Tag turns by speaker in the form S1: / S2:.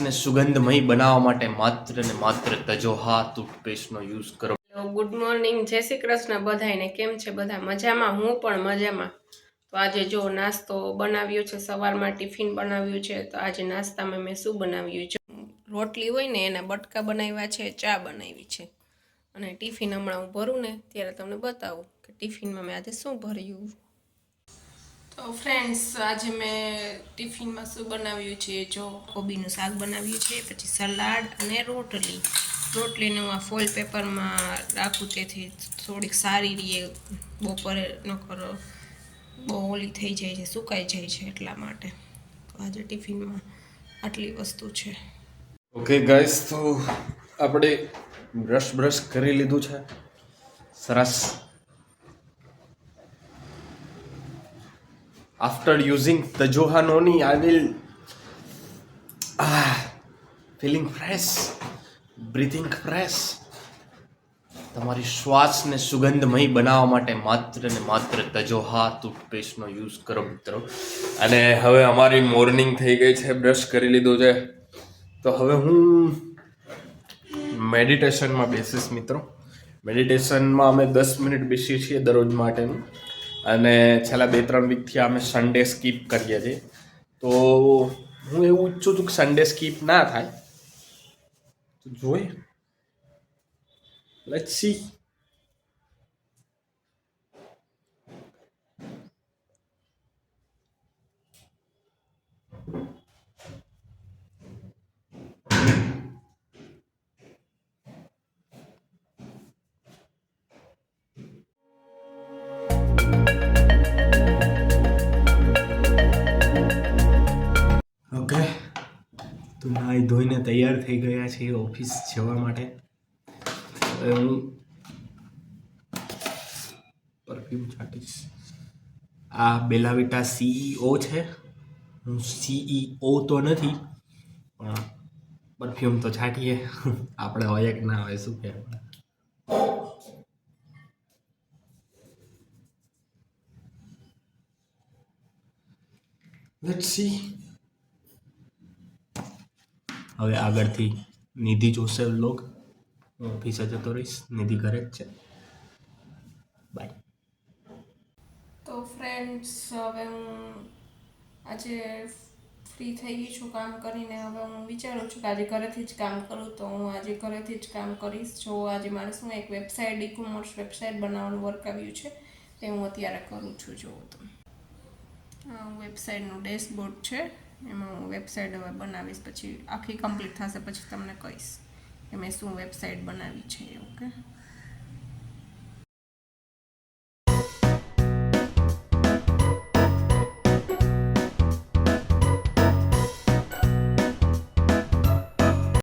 S1: ને સુગંધમય બનાવવા માટે માત્ર ને માત્ર તજોહા ટૂથપેસ્ટનો યુઝ કરો.
S2: ગુડ મોર્નિંગ, જય શ્રી કૃષ્ણ બધાને. કેમ છે બધા? મજામાં? હું પણ મજામાં. તો આજે જો નાસ્તો બનાવ્યો છે, સવારમાં ટિફિન બનાવ્યું છે. તો આજે નાસ્તામાં મેં શું બનાવ્યું છે? રોટલી હોય ને એના બટકા બનાવ્યા છે, ચા બનાવી છે અને ટિફિન હમણાં હું ભરું ને ત્યારે તમને બતાવું કે ટિફિનમાં મેં આજે શું ભર્યું. તો ફ્રેન્ડ્સ, આજે મેં ટિફિનમાં શું બનાવ્યું છે? જો કોબીનું શાક બનાવ્યું છે, પછી સલાડ અને રોટલીને હું આ ફોઇલ પેપરમાં રાખું તેથી થોડીક સારી રીએ. બપોરે નકર બહુ ઓલી થઈ જાય છે, સુકાઈ જાય છે, એટલા માટે. તો આજે ટિફિનમાં આટલી વસ્તુ છે.
S1: ઓકે ગાઈસ, તો આપણે બ્રશ કરી લીધું છે સરસ. આફ્ટર યુઝિંગ તજોહા નોની I will feeling fresh, breathing fresh. તમારી શ્વાસને સુગંધમય બનાવવા માટે માત્ર ને માત્ર તજોહા ટૂથપેસ્ટનો યુઝ કરો મિત્રો. અને હવે અમારી મોર્નિંગ થઈ ગઈ છે, બ્રશ કરી લીધું છે. તો હવે હું મેડિટેશનમાં બેસીશ મિત્રો. મેડિટેશનમાં અમે 10 મિનિટ બેસીએ છીએ દરરોજ માટેનું. અને છેલ્લા 2-3 વીકથી અમે સન્ડે સ્કીપ કરીએ છીએ. તો હું એવું ઈચ્છું છું કે સન્ડે સ્કીપ ના થાય. તો જોઈએ, લેટ્સ સી. ઓકે, તો નાહી ધોઈને તૈયાર થઈ ગયા છીએ ઓફિસ જવા માટે. હવે હું પરફ્યુમ છાંટીશ. આ બેલાવિટા CEO છે. હું CEO તો નથી, પણ પરફ્યુમ તો છાંટીએ. આપણે હોય કે ના હોય, શું કહેવાય. Let's see. હવે આગળથી નિધિ જોશે વ્લોગ. હું ઓફિસે જતો રહીશ, નિધિ ઘરે જ છે. બાય.
S2: તો ફ્રેન્ડ્સ, હવે હું આજે ફ્રી થઈ ગઈ છું કામ કરીને. હવે હું વિચારું છું કે આજે ઘરેથી જ કામ કરું, તો હું આજે ઘરેથી જ કામ કરીશ. જો આજે મારે શું એક વેબસાઇટ, ઈ-કોમર્સ વેબસાઇટ બનાવવાનું વર્ક આવ્યું છે, તે હું અત્યારે કરું છું. જુઓ તો વેબસાઇટનું ડેશબોર્ડ છે, એમાં હું વેબસાઇટ હવે બનાવીશ. પછી આખી કમ્પ્લીટ થશે પછી તમને કહીશ કે મેં શું વેબસાઇટ બનાવી છે. ઓકે.